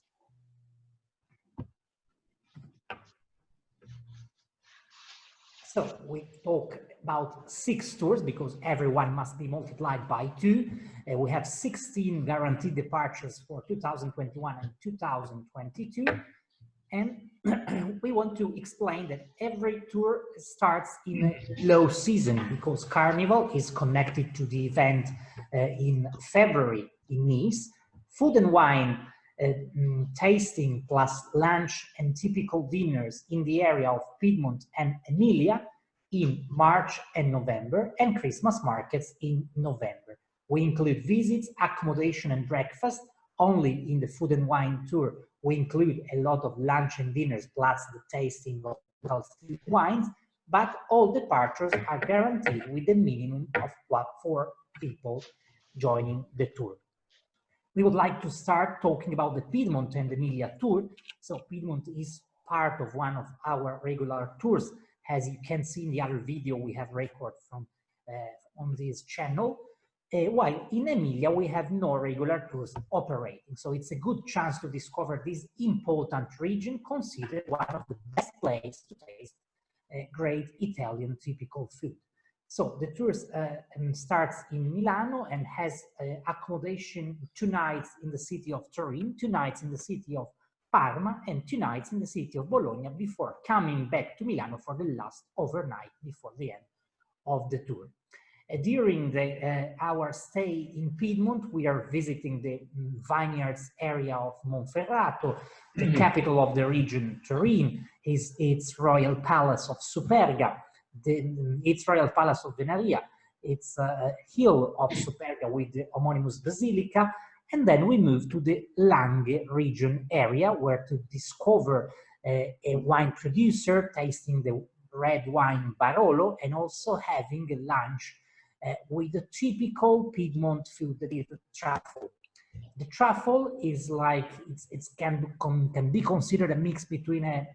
So we talk about 6 tours because everyone must be multiplied by 2. We have 16 guaranteed departures for 2021 and 2022. And we want to explain that every tour starts in a low season because Carnival is connected to the event in February in Nice. Food and wine tasting plus lunch and typical dinners in the area of Piedmont and Emilia in March and November, and Christmas markets in November. We include visits, accommodation and breakfast. Only in the food and wine tour, we include a lot of lunch and dinners plus the tasting of local wines, but all departures are guaranteed with a minimum of 4 people joining the tour. We would like to start talking about the Piedmont and Emilia tour. So Piedmont is part of one of our regular tours. As you can see in the other video we have recorded from on this channel. While in Emilia we have no regular tours operating. So it's a good chance to discover this important region, considered one of the best places to taste great Italian typical food. So the tour starts in Milano and has accommodation 2 nights in the city of Turin, 2 nights in the city of Parma, and 2 nights in the city of Bologna before coming back to Milano for the last overnight before the end of the tour. During our stay in Piedmont, we are visiting the vineyards area of Monferrato, the capital of the region, Turin, its royal palace of Superga, its royal palace of Venaria, its hill of Superga with the homonymous basilica, and then we move to the Langhe region area where to discover a wine producer, tasting the red wine Barolo, and also having a lunch with the typical Piedmont food, that is the truffle. The truffle is like, it can be considered a mix between a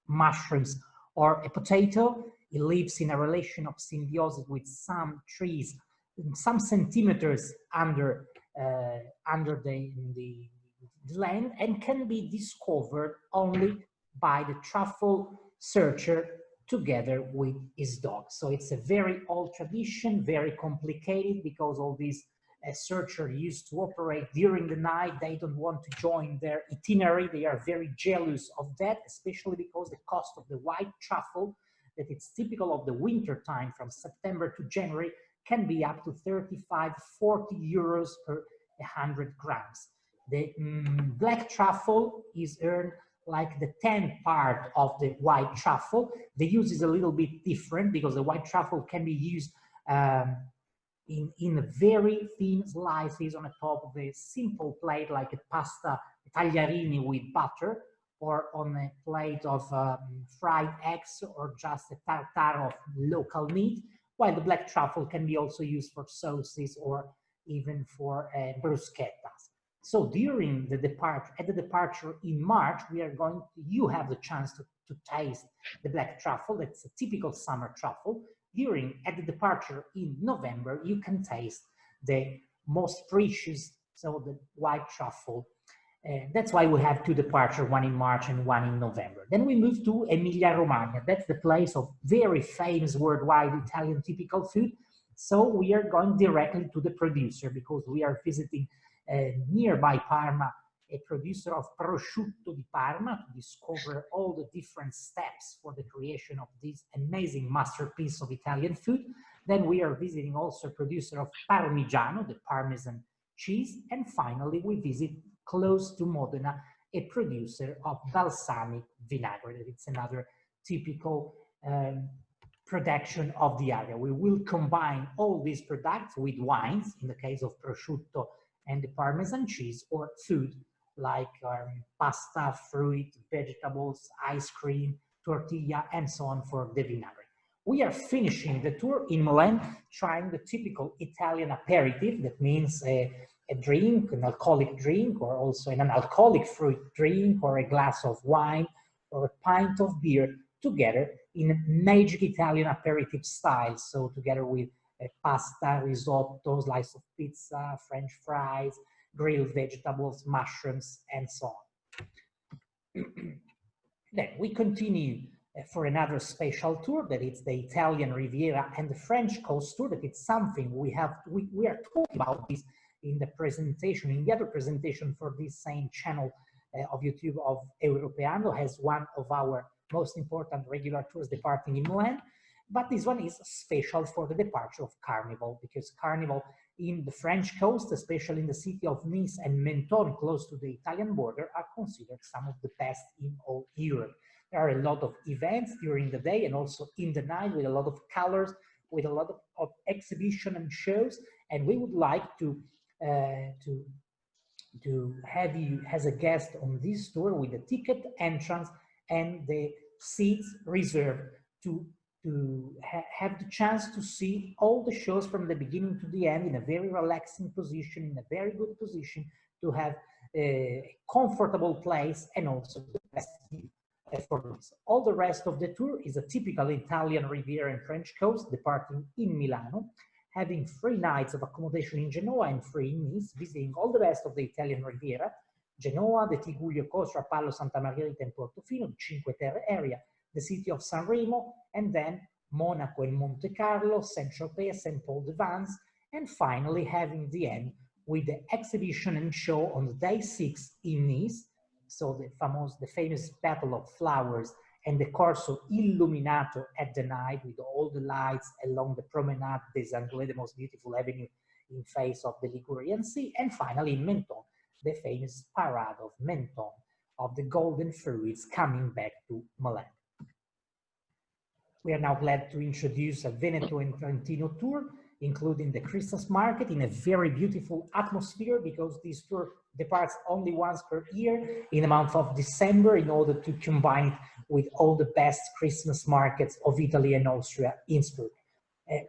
mushrooms or a potato. It lives in a relation of symbiosis with some trees, some centimeters under the land, and can be discovered only by the truffle searcher together with his dog. So it's a very old tradition, very complicated, because all these searchers used to operate during the night. They don't want to join their itinerary. They are very jealous of that, especially because the cost of the white truffle, that it's typical of the winter time from September to January, can be up to 35, 40 euros per 100 grams. The black truffle is earned like the 10th part of the white truffle. The use is a little bit different because the white truffle can be used in very thin slices on the top of a simple plate like a pasta tagliarini with butter, or on a plate of fried eggs, or just a tartare of local meat, while the black truffle can be also used for sauces or even for bruschettas. So during the departure in March, you have the chance to taste the black truffle. That's a typical summer truffle. At the departure in November, you can taste the most precious, so the white truffle. That's why we have 2 departures, one in March and one in November. Then we move to Emilia-Romagna. That's the place of very famous worldwide Italian typical food. So we are going directly to the producer, because we are visiting nearby Parma a producer of prosciutto di Parma, to discover all the different steps for the creation of this amazing masterpiece of Italian food. Then we are visiting also a producer of Parmigiano, the Parmesan cheese. And finally, we visit close to Modena, a producer of balsamic vinaigrette. It's another typical production of the area. We will combine all these products with wines, in the case of prosciutto and the Parmesan cheese, or food like pasta, fruit, vegetables, ice cream, tortilla, and so on for the vinaigrette. We are finishing the tour in Milan, trying the typical Italian aperitif. That means a drink, an alcoholic drink, or also an alcoholic fruit drink, or a glass of wine, or a pint of beer, together in magic Italian aperitif style. So together with pasta, risotto, slice of pizza, French fries, grilled vegetables, mushrooms, and so on. Then we continue for another special tour, that is the Italian Riviera and the French coast tour. That it's something we are talking about this in the presentation, in the other presentation for this same channel of YouTube of Europeando, has one of our most important regular tours departing in Milan. But this one is special for the departure of Carnival, because Carnival in the French coast, especially in the city of Nice and Menton, close to the Italian border, are considered some of the best in all Europe. There are a lot of events during the day and also in the night, with a lot of colors, with a lot of exhibition and shows. And we would like to have you as a guest on this tour, with the ticket entrance and the seats reserved to have the chance to see all the shows from the beginning to the end in a very relaxing position, in a very good position, to have a comfortable place and also the best view for this. All the rest of the tour is a typical Italian Riviera and French coast, departing in Milano, having 3 nights of accommodation in Genoa and 3 in Nice, visiting all the rest of the Italian Riviera, Genoa, the Tigullio Coast, Rapallo, Santa Margherita, and Portofino, the Cinque Terre area, the city of San Remo, and then Monaco and Monte Carlo, Saint-Tropez, St. Paul de Vence, and finally having the end with the exhibition and show on the day 6 in Nice, so the famous Battle of Flowers and the Corso Illuminato at the night, with all the lights along the Promenade des Anglais, the most beautiful avenue in face of the Ligurian Sea, and finally in Menton, the famous Parade of Menton, of the golden fruits coming back to Milan. We are now glad to introduce a Veneto and Trentino tour, including the Christmas market in a very beautiful atmosphere, because this tour departs only once per year in the month of December, in order to combine it with all the best Christmas markets of Italy and Austria in spring.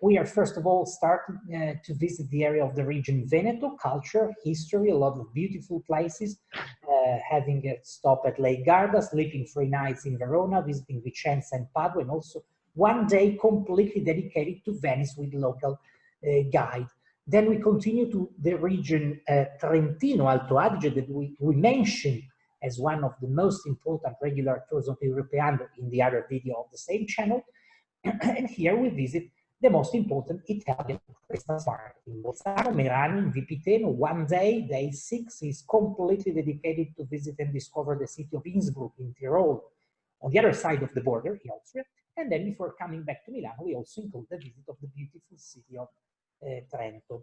We are first of all starting to visit the area of the region Veneto, culture, history, a lot of beautiful places, having a stop at Lake Garda, sleeping 3 nights in Verona, visiting Vicenza and Padua, and also 1 day completely dedicated to Venice with local guide. Then we continue to the region Trentino, Alto Adige, that we mentioned as one of the most important regular tours of Europeando in the other video of the same channel. And here we visit the most important Italian Christmas market in Bolzano, Merano, in Vipiteno. 1 day, day 6, is completely dedicated to visit and discover the city of Innsbruck in Tyrol, on the other side of the border in Austria. And then before coming back to Milan, we also include the visit of the beautiful city of Trento.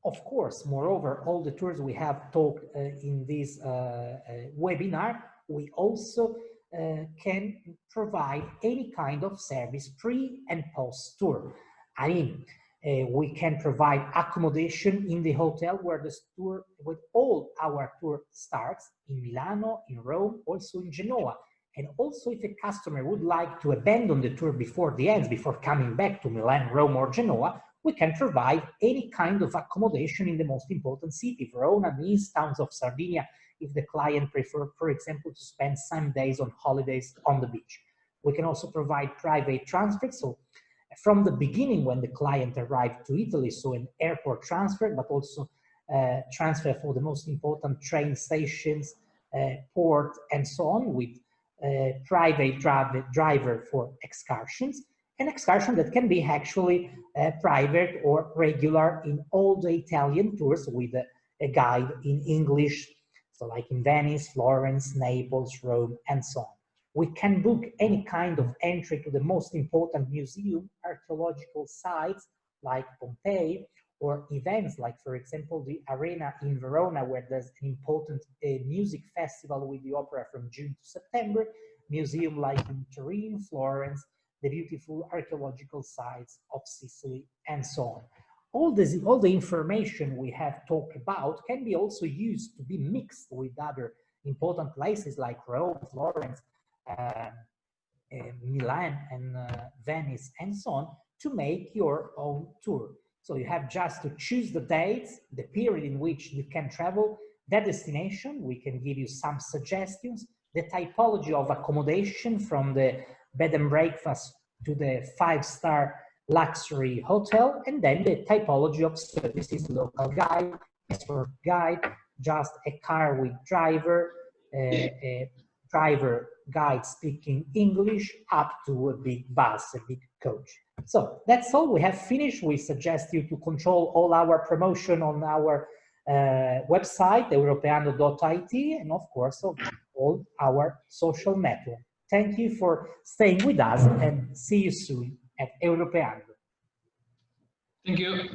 Of course, moreover, all the tours we have talked in this webinar, we also can provide any kind of service pre and post tour. I mean, we can provide accommodation in the hotel where the tour, with all our tour starts, in Milano, in Rome, also in Genoa. And also, if a customer would like to abandon the tour before the end, before coming back to Milan, Rome, or Genoa, we can provide any kind of accommodation in the most important city, Verona, Nice, towns of Sardinia, if the client prefers, for example, to spend some days on holidays on the beach. We can also provide private transfer, so from the beginning when the client arrived to Italy, so an airport transfer, but also transfer for the most important train stations, port, and so on, with private driver for excursions, an excursion that can be actually private or regular in all the Italian tours, with a guide in English, so like in Venice, Florence, Naples, Rome, and so on. We can book any kind of entry to the most important museum, archaeological sites like Pompeii, or events like, for example, the Arena in Verona, where there's an important music festival with the opera from June to September, museum like in Turin, Florence, the beautiful archaeological sites of Sicily, and so on. All the information we have talked about can be also used to be mixed with other important places like Rome, Florence, Milan, and Venice, and so on, to make your own tour. So you have just to choose the dates, the period in which you can travel, that destination. We can give you some suggestions, the typology of accommodation from the bed and breakfast to the 5-star luxury hotel, and then the typology of services, local guide, escort guide, just a car with driver, a driver guide speaking English, up to a big bus, a big coach. So that's all. We have finished. We suggest you to control all our promotion on our website, europeando.it, and of course, all our social network. Thank you for staying with us, and see you soon at Europeando. Thank you.